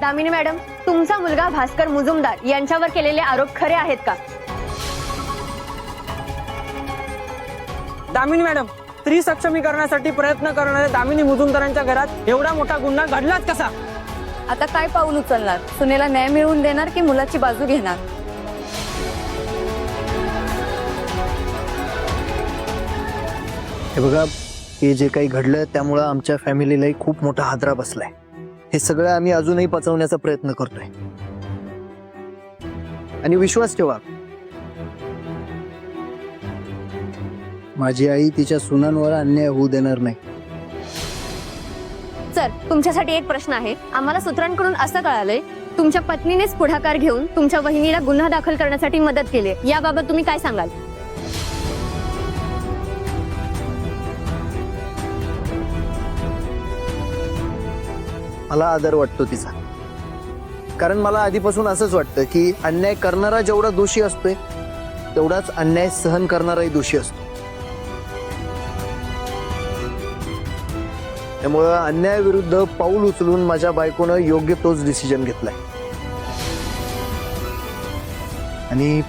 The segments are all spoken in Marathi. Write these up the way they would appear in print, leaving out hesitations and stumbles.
दामिनी मॅडम, तुमचा मुलगा भास्कर मुजुमदार यांच्यावर केलेले आरोप खरे आहेत का? दामिनी मॅडम, स्त्री सक्षमीकरणासाठी प्रयत्न करणाऱ्या दामिनी मुजुमदारांच्या घरात एवढा मोठा गुन्हा घडलाच कसा? आता काय पाऊल उचलणार? सुनेला न्याय मिळवून देणार की मुलाची बाजू घेणार? हे बघा, हे जे काही घडलं त्यामुळं आमच्या फॅमिलीलाही खूप मोठा हादरा बसलाय. हे सगळं आम्ही अजूनही पचवण्याचा प्रयत्न करतोय. आणि विश्वास ठेवा, माझी आई तिच्या सुनांवर अन्याय होऊ देणार नाही. सर, तुमच्यासाठी एक प्रश्न आहे. आम्हाला सूत्रांकडून असं कळालंय तुमच्या पत्नीनेच पुढाकार घेऊन तुमच्या वहिनीला गुन्हा दाखल करण्यासाठी मदत केली. याबाबत तुम्ही काय सांगाल? मला आदर वाटतो तिचा, कारण मला आधीपासून असंच वाटतं की अन्याय करणारा जेवढा दोषी असतोय तेवढाच अन्याय सहन करणाराही दोषी असतो. त्यामुळं अन्यायाविरुद्ध पाऊल उचलून माझ्या बायकोनं योग्य तोच डिसिजन घेतलाय. आणि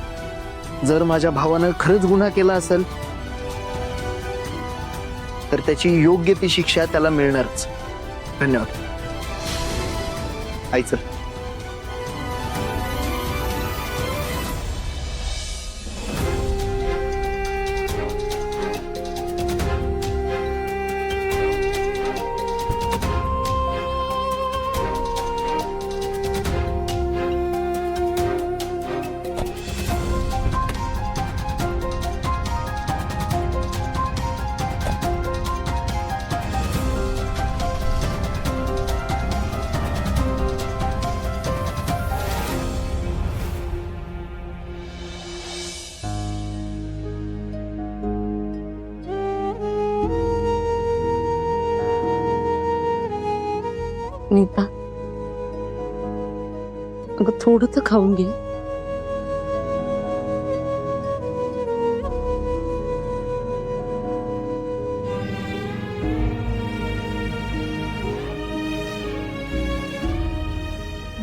जर माझ्या भावानं खरंच गुन्हा केला असेल तर त्याची योग्य ती शिक्षा त्याला मिळणारच. धन्यवाद. आई, चल. नीता, अगं थोडं तर खाऊन घे.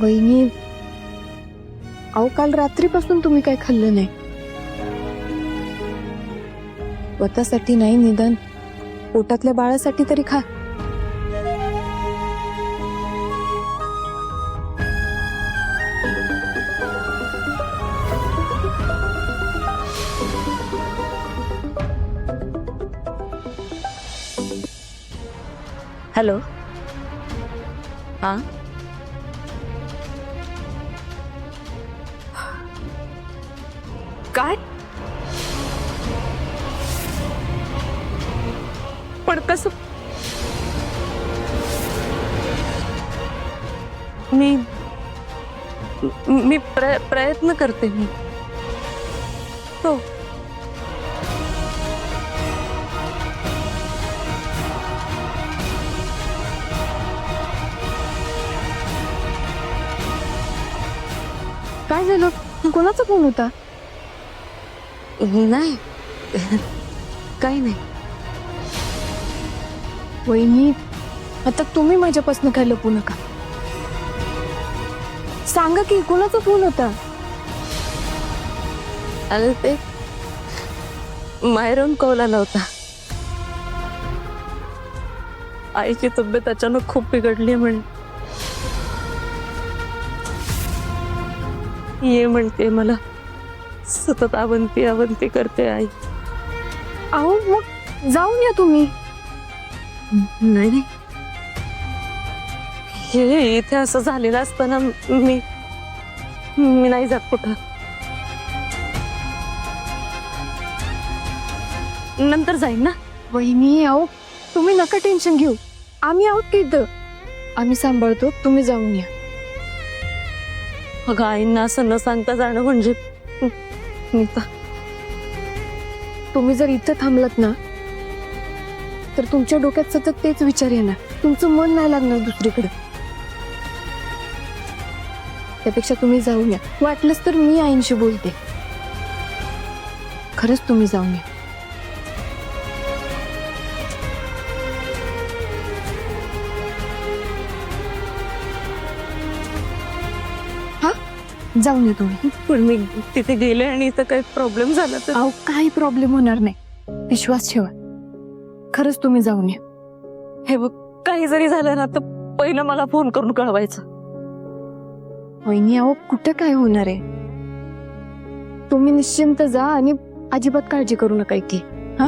वहिनी, अहो काल रात्रीपासून तुम्ही काय खाल्लं नाही. स्वतःसाठी नाही, निदान पोटातल्या बाळासाठी तरी खा. हॅलो, हा, काय? पण कसं? मी प्रयत्न करते. मी हो. काय झालं? कोणाचा फोन होता? नाही, काही नाही. वहिनी, आता तुम्ही माझ्यापासून काय लपू नका. सांगा की कोणाचा फोन होता? अरे ते माहेरून कॉल आला होता. आईची तब्येत अचानक खूप बिघडली म्हणे. ये म्हणते मला. सतत अवंती अवंती करते आई. अहो मग जाऊन या तुम्ही. नाही, हे इथे असं झालेलं असताना मी नाही जात कुठं. नंतर जाईन ना. वहिनी, अहो तुम्ही नका टेन्शन घेऊ. आम्ही आहोत की इथं. आम्ही सांभाळतो, तुम्ही जाऊन या. अगं, आईंना असं न सांगता जाणं म्हणजे नीता, तुम्ही जर इथं थांबलात ना तर तुमच्या डोक्यात सतत तेच विचार येणार. तुमचं मन नाही लागणार दुसरीकडे. त्यापेक्षा तुम्ही जाऊन या. वाटलंच तर मी आईंशी बोलते. खरंच तुम्ही जाऊन या. जाऊन ये तुम्ही. पण मी तिथे गेले आणि इथं काही प्रॉब्लेम झाला तर अहो काही प्रॉब्लेम होणार नाही, विश्वास ठेवा. खरंच तुम्ही जाऊन या. हे बघ, काही जरी झालं ना तर पहिलं मला फोन करून कळवायचं. वहिनी अहो कुठं काय होणार आहे, तुम्ही निश्चिंत जा आणि अजिबात काळजी करू नका की. हा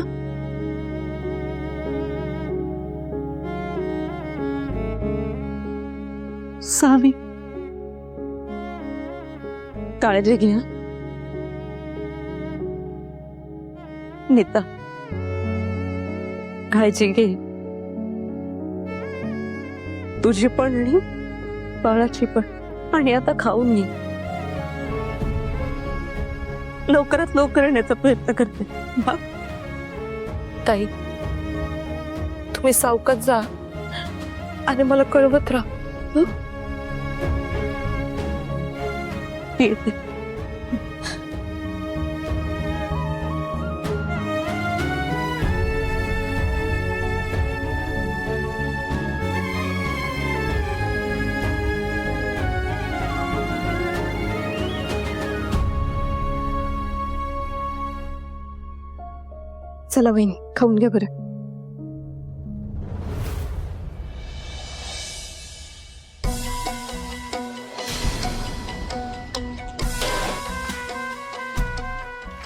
सावी, काळजी घे हं. नीता, काळजी घे. तुझी पण आणि बाळाची पण. आणि आता खाऊन घे. लवकरात लवकर येण्याचा प्रयत्न करते. बा ताई, तुम्ही सावकाश जा आणि मला कळवत राहा. हं? येते. चला वहिनी खाऊन घ्या बरं.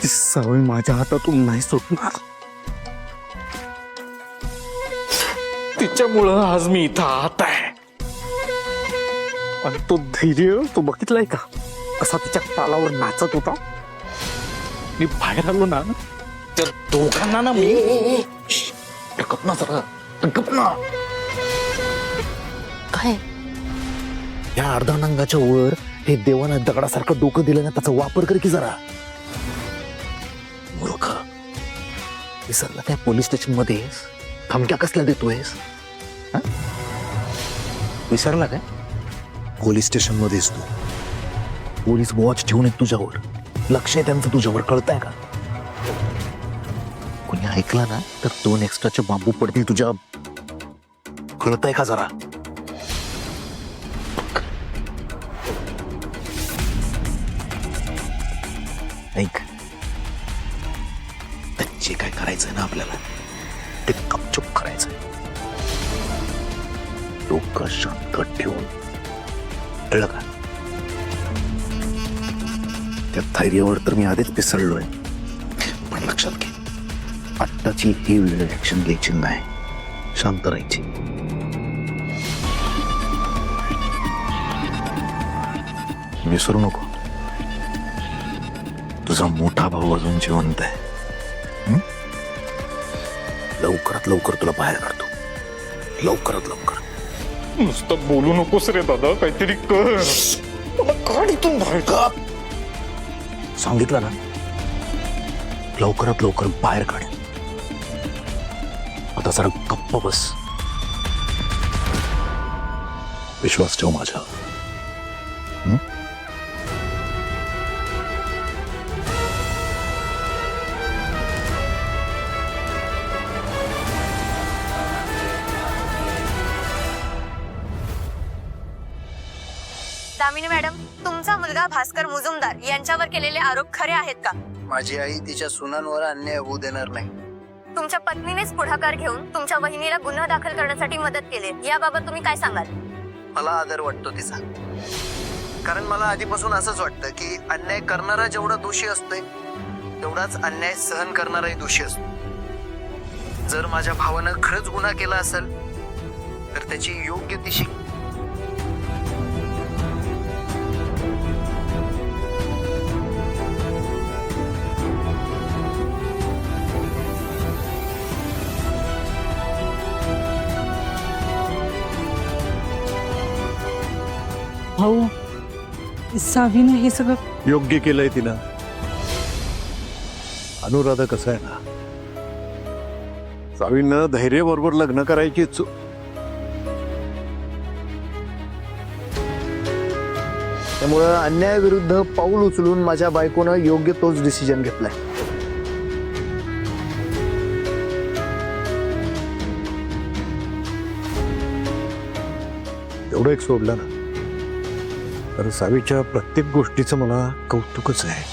ती सवय माझ्या हातातून नाही सुटणार. तिच्यामुळं आज मी इथं आत आहे. आणि तो धैर्य तो बघितलाय का, कसा तिच्या तालावर नाचत होता. मी बाहेर आलो ना तर दोघांना ना मी गप ना जरा, गप ना. काय या अर्धांगाच्या वर हे देवानं दगडासारखं डोकं दिलं ना, त्याचा वापर कर की जरा. मूर्ख, विसरला काय पोलीस स्टेशन मध्ये धमक्या कसल्या देतोयस? हं? विसरला काय? पोलीस स्टेशन मध्येच तू. पोलीस वॉच ठेवून आहेत तुझ्यावर, लक्ष आहे त्यांचं तुझ्यावर, कळतंय का? कोणी ऐकला ना तर 2 एक्स्ट्राचे बांबू पडतील तुझ्या. कळतंय का जरा? ऐक, जे काय करायचंय ना आपल्याला ते गपचूप करायचंय. डोकं शांत ठेवून, कळलं का? त्या धैर्यावर तर मी आधीच पिसळलोय. पण लक्षात घे, आत्ताची ही वेळ ऍक्शन घ्यायची नाही, शांत राहायची. विसरू नको, तुझा मोठा भाऊ अजून जिवंत आहे. लवकरात लवकर तुला बाहेर काढतो, लवकरात लवकर. नुसतं बोलू नकोस रे दादा, काहीतरी कर. मला काढ इथून बाहेर का. सांगितलं ना, लवकरात लवकर बाहेर काढ. आता जरा गप्प बस, विश्वास ठेव माझ्यावर. दामिनी मॅडम, तुमचा मुलगा भास्कर मुजुमदार यांच्यावर केलेले आरोप खरे आहेत का? माझी आई तिच्या सुनांवर अन्याय होऊ देणार नाही. तुमच्या पत्नीनेच पुढाकार घेऊन तुमच्या वहिनीला गुन्हा दाखल करण्यासाठी मदत केली, याबाबत तुम्ही काय सांगाल? मला आदर वाटतो तिचा, कारण मला आधीपासून असंच वाटतं की अन्याय करणारा जेवढा दोषी असतोय तेवढाच अन्याय सहन करणाराही दोषी असतो. जर माझ्या भावानं खरंच गुन्हा केला असेल तर त्याची योग्य ती शिक्षा. भाऊ, सावीनं हे सगळं योग्य केलंय तिनं. अनुराधा कसं आहे ना, सावीनं धैर्य बरोबर लग्न करायची त्यामुळं अन्यायाविरुद्ध पाऊल उचलून माझ्या बायकोनं योग्य तोच डिसिजन घेतलाय. एवढं एक सोडलं ना तर सावीच्या प्रत्येक गोष्टीचं मला कौतुकच आहे.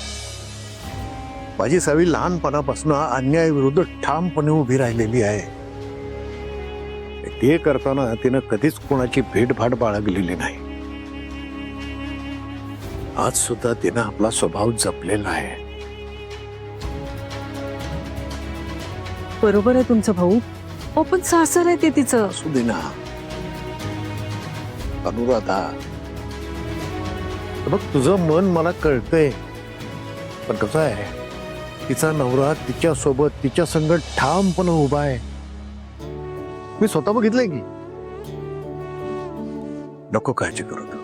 माझी सावी लहानपणापासून अन्यायाविरुद्ध ठामपणे उभी राहिलेली आहे. ते करताना तिनं कधीच कोणाची भेटभाट बाळगलेली नाही. आज सुद्धा तिनं आपला स्वभाव जपलेला आहे. बरोबर आहे तुमचं भाऊ. हो पण सासर आहे ते तिचं. असू दे ना अनुराधा, बघ तुझं मन मला कळतंय, पण कसं आहे, तिचा नवरा तिच्या सोबत तिच्या संग ठामपणे उभा आहे. मी स्वतः बघितलंय की. नको काळजी करू तू.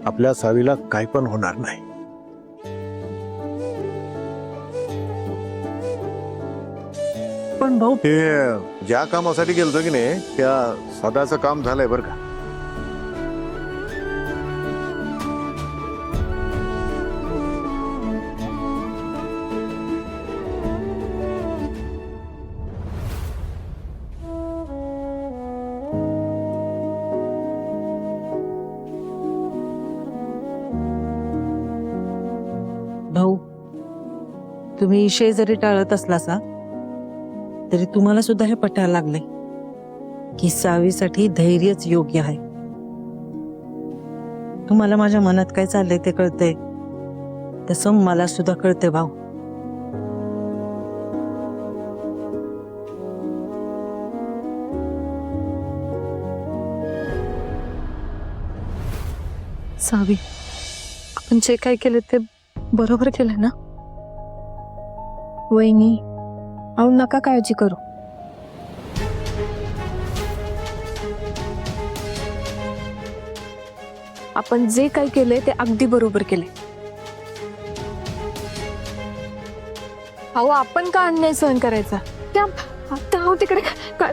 आपल्या सावीला काय पण होणार नाही. पण भाऊ ते ज्या कामासाठी गेलतो की नाही त्या सदाचं काम झालंय बरं का. भाऊ तुम्ही विषय जरी टाळत असलासा तरी तुम्हाला सुद्धा हे पटायला लागले की सावीसाठी धैर्यच योग्य आहे. तुम्हाला माझ्या मनात काय चाललंय ते कळतंय, तसं मला सुद्धा कळतंय भाऊ. सावी, आपण जे काय केलं ते बरोबर केलं ना? वहिनी, अहो नका काळजी करू. आपण जे काय केलंय ते अगदी बरोबर केले. अहो आपण का अन्याय सहन करायचा? त्या अहो तिकडे का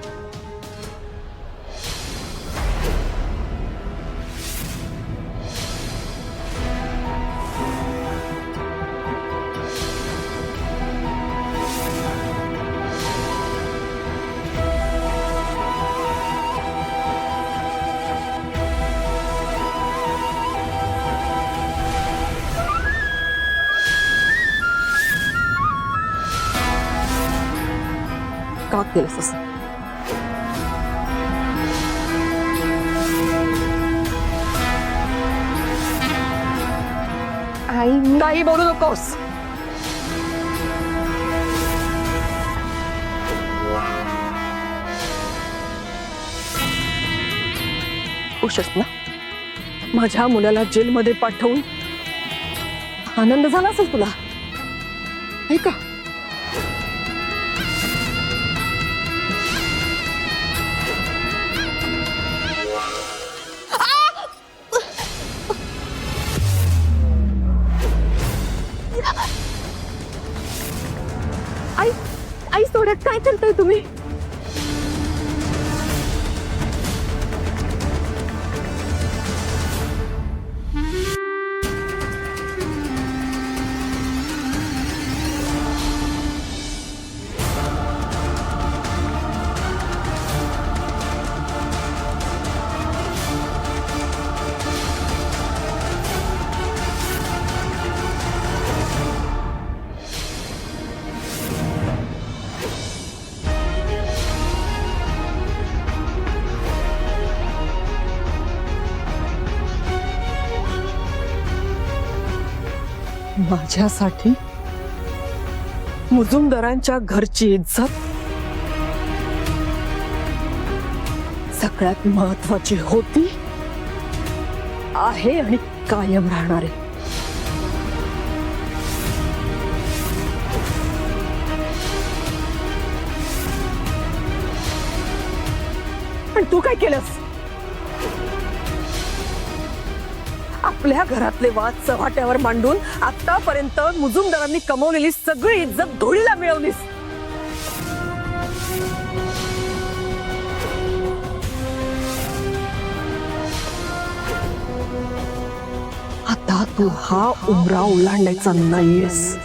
केलंस असं? आई काही बोलू नकोस. खुशच ना? माझ्या मुलाला जेलमध्ये पाठवून आनंद झाला असेल तुला, आहे का? आई आई सोडा, काय करताय तुम्ही? माझ्यासाठी मुजुमदारांच्या घरची इज्जत सगळ्यात महत्वाची होती, आहे आणि कायम राहणार आहे. पण तू काय केलंस? आपल्या घरातले वाद चव्हाट्यावर मांडून आतापर्यंत मुजुमदारांनी कमवलेली सगळी इज्जत धुळीला मिळवलीस. आता तू हा उमरा ओलांडायचा नाहीयेस.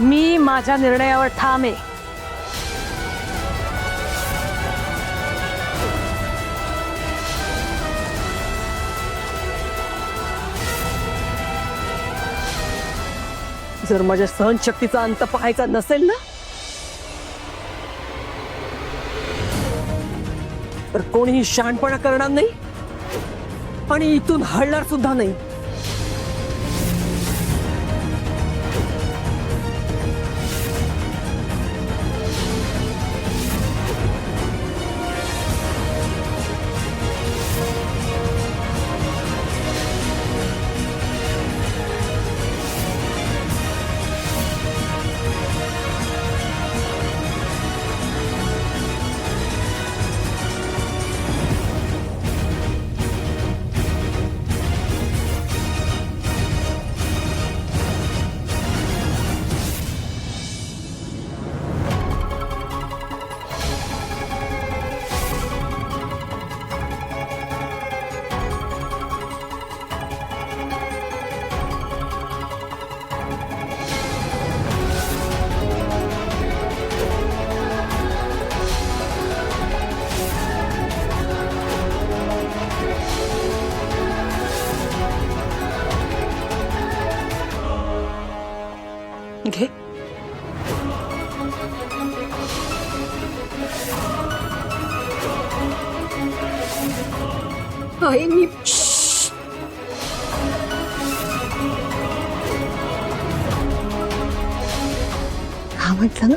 मी माझ्या निर्णयावर ठाम आहे. जर माझ्या सहनशक्तीचा अंत पाहायचा नसेल ना, तर कोणीही शहाणपणा करणार नाही आणि इथून हलणार सुद्धा नाही. घे. आई मी हा म्हटलं ना.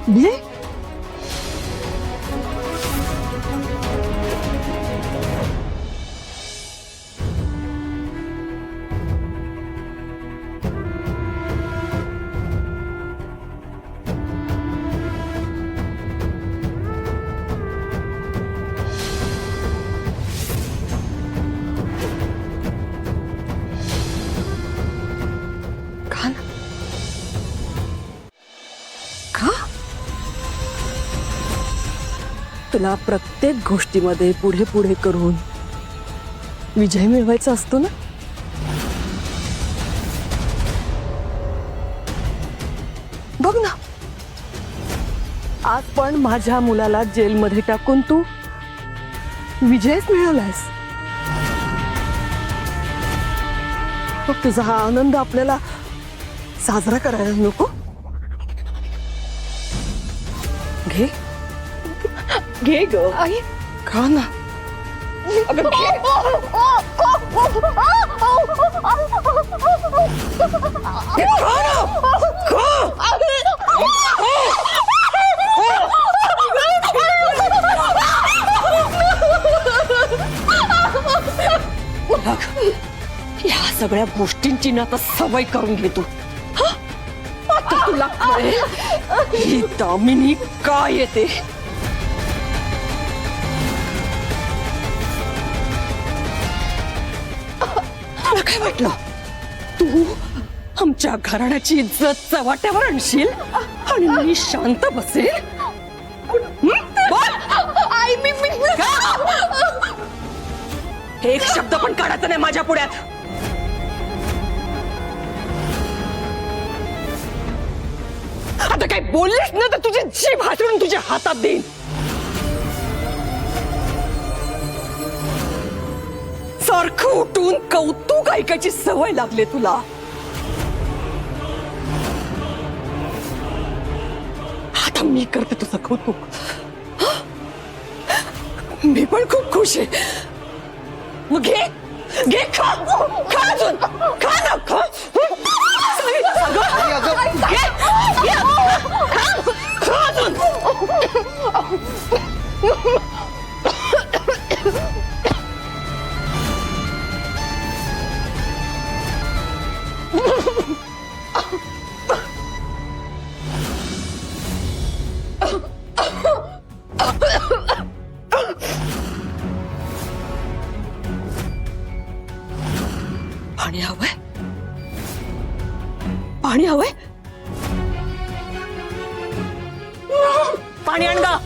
घे. खा ना. खा. तुला प्रत्येक गोष्टीमध्ये पुढे पुढे करून विजय मिळवायचा असतो ना. बघ ना, आज पण माझ्या मुलाला जेलमध्ये टाकून तू विजयच मिळवलायस. मग तुझा हा आनंद आपल्याला साजरा करायला नको. घे. घे ग. आई खा ना. अगं घे. हे खा ना. खा. बघ, या सगळ्या गोष्टींची ना आता सवय करून घे तू. हं? आता तुला कळेल ही दामिनी काय येते. तुला काय वाटलं तू आमच्या घराण्याची इज्जत चव्हाट्यावर आणशील आणि मी शांत बसेल? हं? बोल. आई मी एक शब्द पण काढायचा नाही माझ्या पुढ्यात. आता काय बोललीस ना तर तुझी जीभ हातरून तुझ्या हातात देईन. सारखं उठून कौतुक ऐकायची सवय लागली तुला. आता मी करते तुझं कौतुक. मी पण खूप खुश आहे. मग घे. घे. खा. खा अजून. खा ना. खा. घे. घे. खा अजून. पाणी हवंय. पाणी हवंय. पाणी आण गा.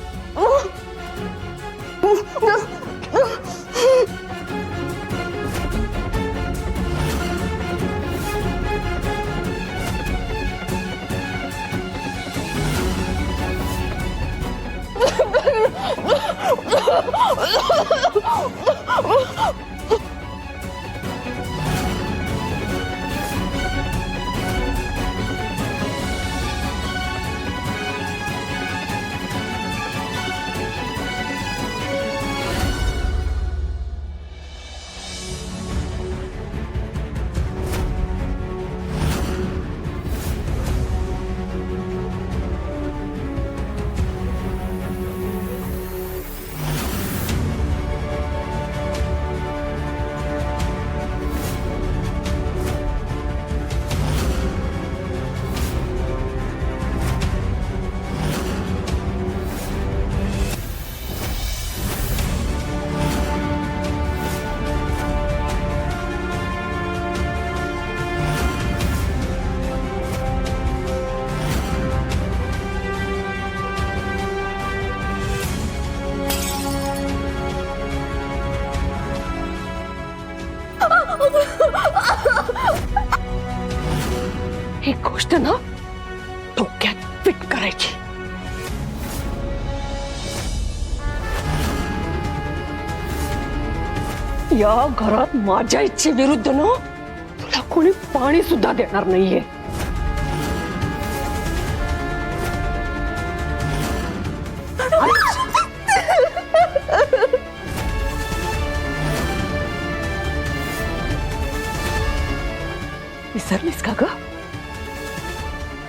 ही गोष्ट ना डोक्यात फिट करायची. या घरात माझ्या इच्छेविरुद्ध ना तुला कोणी पाणी सुद्धा देणार नाहीये. विसरलीस का ग?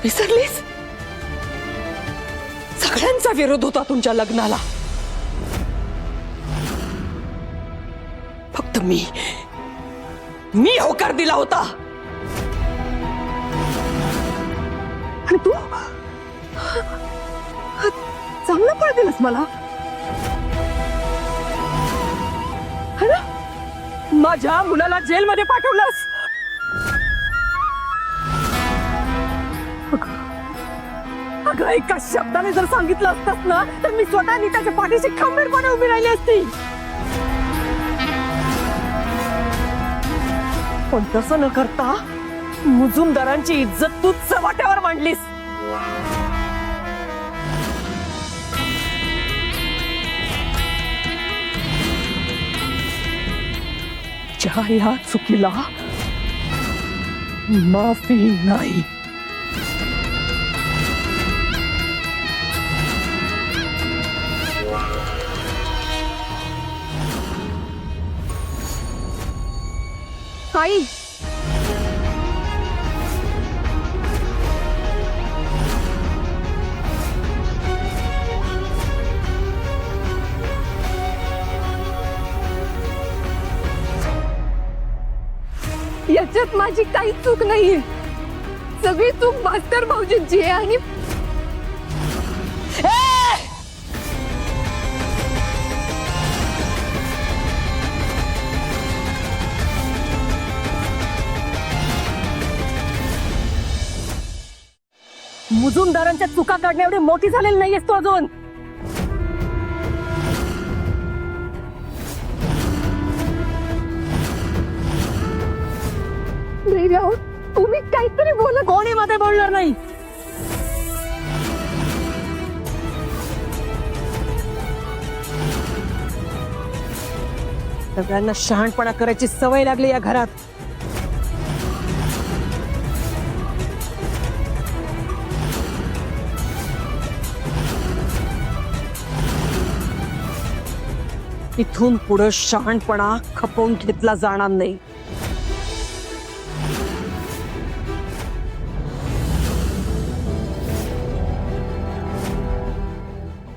विसरलीस? सगळ्यांचा विरोध होता तुमच्या लग्नाला. फक्त मी होकार दिला होता. आणि तू चांगलं पळ दिलंस मला. है ना? माझ्या मुलाला जेलमध्ये पाठवलंस. अगं एका शब्दाने जर सांगितलं असतंस ना तर मी स्वतः त्याच्या पाठीशी खंबीरपणे उभी राहिली असती. पण तसं न करता मुजुमदारांची इज्जत तू चव्हाट्यावर मांडलीस. ज्या या चुकीला माफी नाही. आई, याच्यात माझी काही चूक नाहीये. सगळी चूक भास्कर भाऊजींची आहे. आणि मुजुमदारांच्या चुका काढण्या एवढी मोठी झालेली नाहीयेस तू अजून. तुम्ही काहीतरी बोला. कोणी मध्ये बोलणार नाही. सगळ्यांना शहाणपणा करायची सवय लागली या घरात. इथून पुढे शहाणपणा खपवून घेतला जाणार नाही.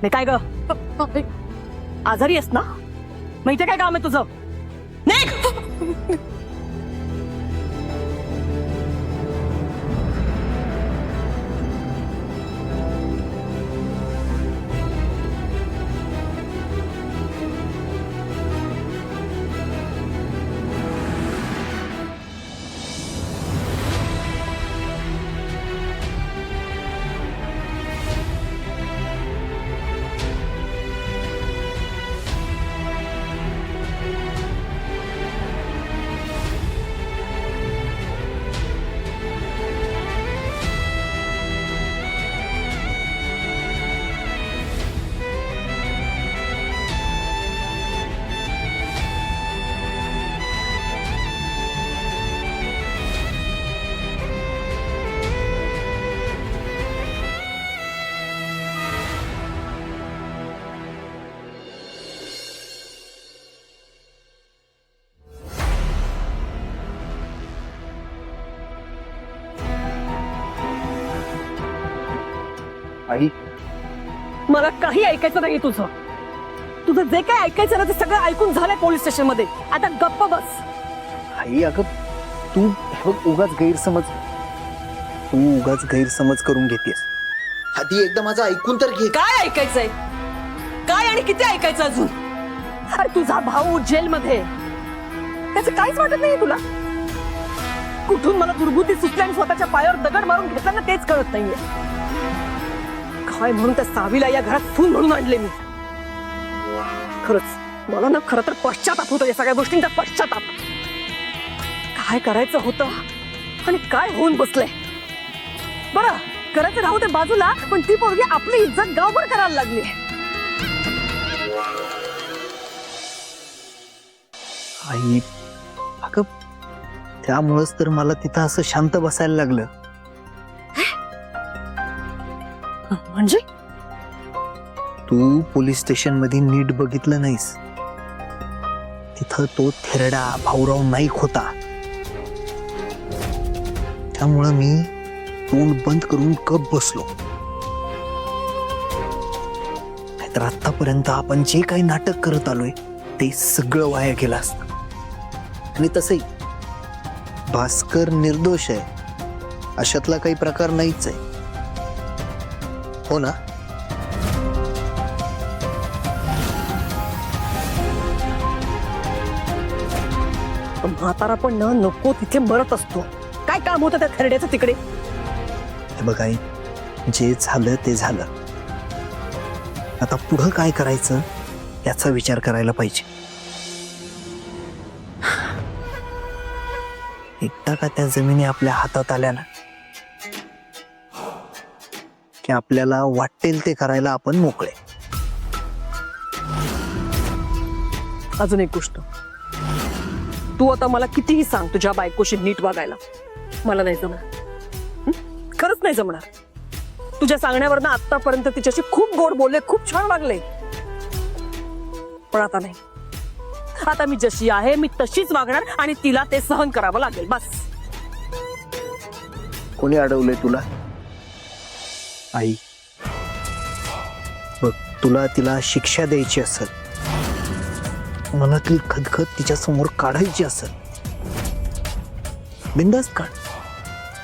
नाही काय ग, आजारी आहेस ना? मग इथे काय काम आहे तुझं? निघ. आई मला काही ऐकायचं नाही तुझं. तुझं जे काय ऐकायचं ना ते सगळं ऐकून झालंय पोलीस स्टेशन मध्ये. आता गप्प बस. आई अगं तू हे बघ, उगाच गैरसमज करून घेतेस. आधी एकदा माझं ऐकून तर घे. काय ऐकायचंय? काय आणि किती ऐकायचं अजून? अरे तुझा भाऊ जेलमध्ये, त्याचं काहीच वाटत नाही तुला? कुठून मला दुर्बुद्धी सुचली आणि स्वतःच्या पायावर दगड मारून घेतला ना तेच कळत नाहीये. काय म्हणून त्या सावीला या घरात सून म्हणून आणले मी. खरंच मला ना खरं तर पश्चाताप होतो या सगळ्या गोष्टींचा. पश्चाताप काय करायचं होतं आणि काय होऊन बसलंय. बरं करायचं राहू ते बाजूला, पण ती पोरगी आपली इज्जत गावभर करायला लागली. आई अगं त्यामुळंच तर मला तिथं असं शांत बसायला लागलं. म्हणजे तू पोलीस स्टेशन मध्ये नीट बघितलं नाहीस. तिथं तो थेरडा भाऊराव नाईक होता. त्यामुळं मी तोंड बंद करून गप बसलो. नाहीतर आतापर्यंत आपण जे काही नाटक करत आलोय ते सगळं वाया गेलं असतं. आणि तसंही भास्कर निर्दोष आहे, अशातला काही प्रकार नाहीच आहे, हो ना? म्हातारा पण न नको तिथे मरत असतो. काय काम होतं त्या थरड्याचं तिकडे? हे बघ आई, जे झालं ते झालं. आता पुढं काय करायचं याचा विचार करायला पाहिजे. एकदा का त्या जमिनी आपल्या हातात आल्या ना की आपल्याला वाटेल ते करायला आपण मोकळे. अजून एक गोष्ट, तू आता मला कितीही सांग तुझ्या बायकोशी नीट वागायला, मला नाही जमणार. खरंच नाही जमणार. तुझ्या सांगण्यावरनं आतापर्यंत तिच्याशी खूप गोड बोलले, खूप छान वागले, पण आता नाही. आता मी जशी आहे मी तशीच वागणार आणि तिला ते सहन करावं लागेल. बस. कोणी अडवलंय तुला? आई बघ, तुला तिला शिक्षा द्यायची असेल, मनातील खदखद तिच्या समोर काढायची असेल, बिंदास्त काढ.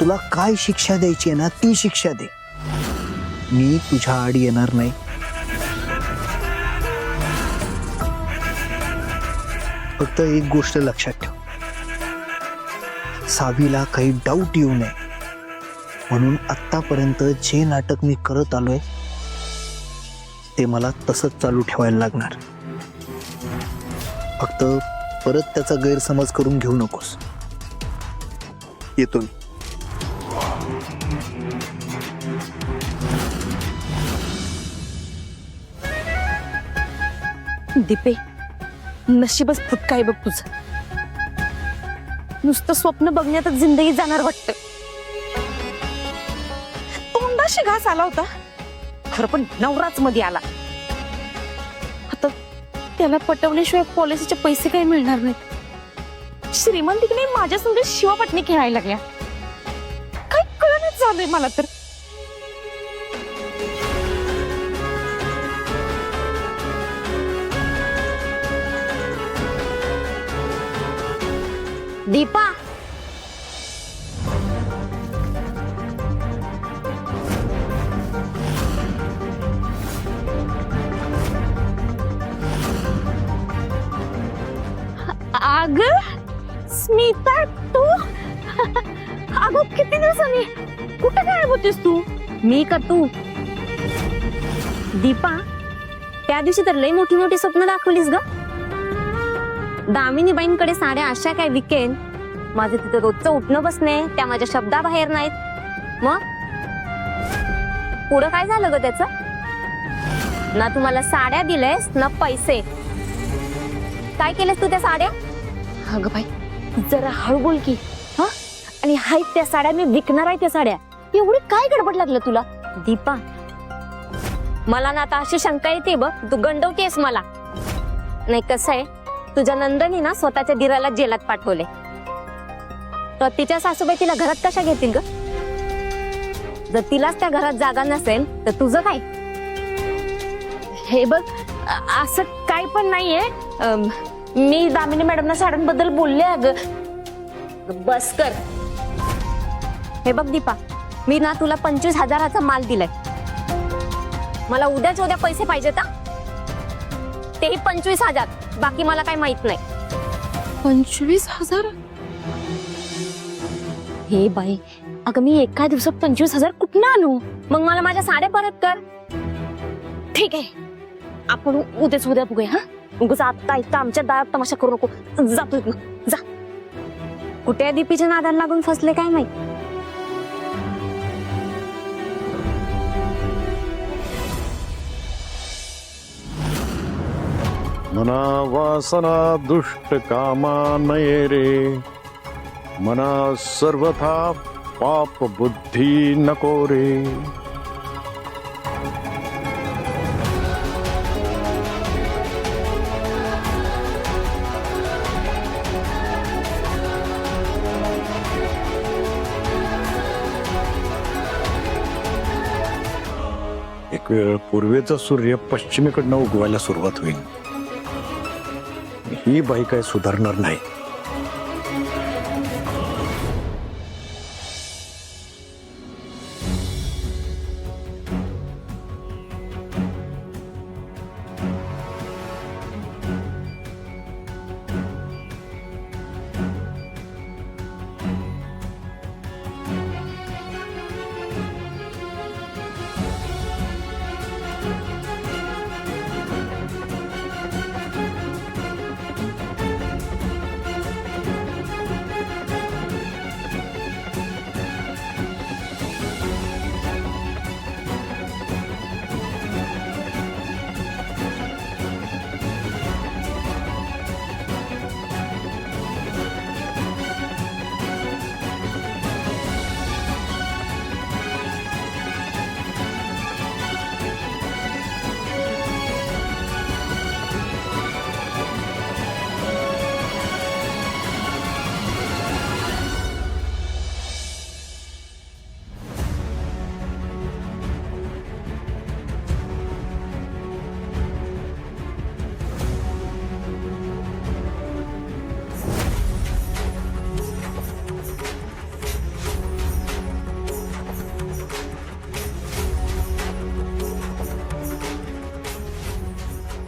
तुला काय शिक्षा द्यायची आहे ना ती शिक्षा दे. मी तुझ्या आडी येणार नाही. फक्त एक गोष्ट लक्षात ठेव, सावीला काही डाऊट येऊ नये म्हणून आतापर्यंत जे नाटक मी करत आलोय ते मला तसंच चालू ठेवायला लागणार. फक्त परत त्याचा गैरसमज करून घेऊ नकोस. येतो मी. दीपे, नशीबच फुटका आहे बघ तुझं. नुसतं स्वप्न बघण्यातच जिंदगी जाणार वाटतं. तोंडाशी घास आला होता खरं, पण नवराच मध्ये आला. आता त्याला पटवल्याशिवाय पॉलिसीचे पैसे काही मिळणार नाहीत. श्रीमंतीकडे माझ्या संग शिवापटणी खेळायला लागल्या. काय कळणच झालंय मला तर. दीपा, अग स्मिता, तू अगं किती दिवसांनी कुठे काय होतीस तू? मी का तू? दीपा, त्या दिवशी तर लई मोठी मोठी स्वप्न दाखवलीस ग. दामिनी बाईंकडे साड्या अशा काय विकेन, माझं तिथे रोजचं उठणं बसणे त्या माझ्या शब्दाबाहेर नाहीत. मग पुढं काय झालं ग त्याचं? ना तुम्हाला साड्या दिलेस ना पैसे. काय केलंस तू त्या साड्या? अगं बाई जरा हळू बोल की. हा, आणि हाय त्या साड्या मी विकणार आहे. त्या साड्या एवढी काय गडबड लागलं तुला? दीपा, मला ना आता अशी शंका येते बघ, तू गंडवतेस मला. नाही कसं आहे, तुझ्या नंदनी ना स्वतःच्या दिराला जेलात पाठवले, तर तिच्या सासूबाई तिला घरात कशा घेतील ग? जर तिलाच त्या घरात जागा नसेल तर तुझं काय? हे बघ असं काय पण नाहीये. मी दामिनी मॅडमना साड्यांबद्दल बोलले अगं. बस कर. हे बघ दीपा, मी ना तुला 25,000चा माल दिलाय. मला उद्याच उद्या पैसे पाहिजेत हा. तेही 25,000. बाकी मला काही माहित नाही. 25,000? हे बाई, अगं मी एका दिवसात 25,000 कुठनं आणू? मग मला माझ्या साड्या परत कर. ठीक आहे, आपण उद्याच उद्या बघूया. हा उगाच आता इथं आमच्या दारात तमाशा करू नको. जातो इथनं, जा. कुठे दीपीच्या नादाला लागून फसले काय माहित. मना वासना दुष्ट कामा नये रे, मना सर्वथा पाप बुद्धी नको रे. एक वेळ पूर्वेचा सूर्य पश्चिमेकडनं उगवायला सुरुवात होईल. ही बाई काय सुधारणार नाही.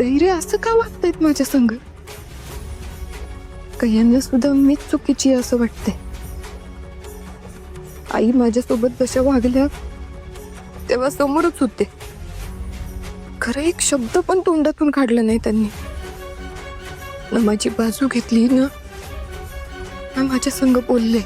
धैर्य असं का वागतायत माझ्या संग? कयांना सुद्धा मीच चुकीची असं वाटते. आई माझ्यासोबत जशा वागल्या तेव्हा समोरच होते. खरं एक शब्द पण तोंडातून काढला नाही त्यांनी. ना माझी बाजू घेतली ना माझ्या संग बोलले.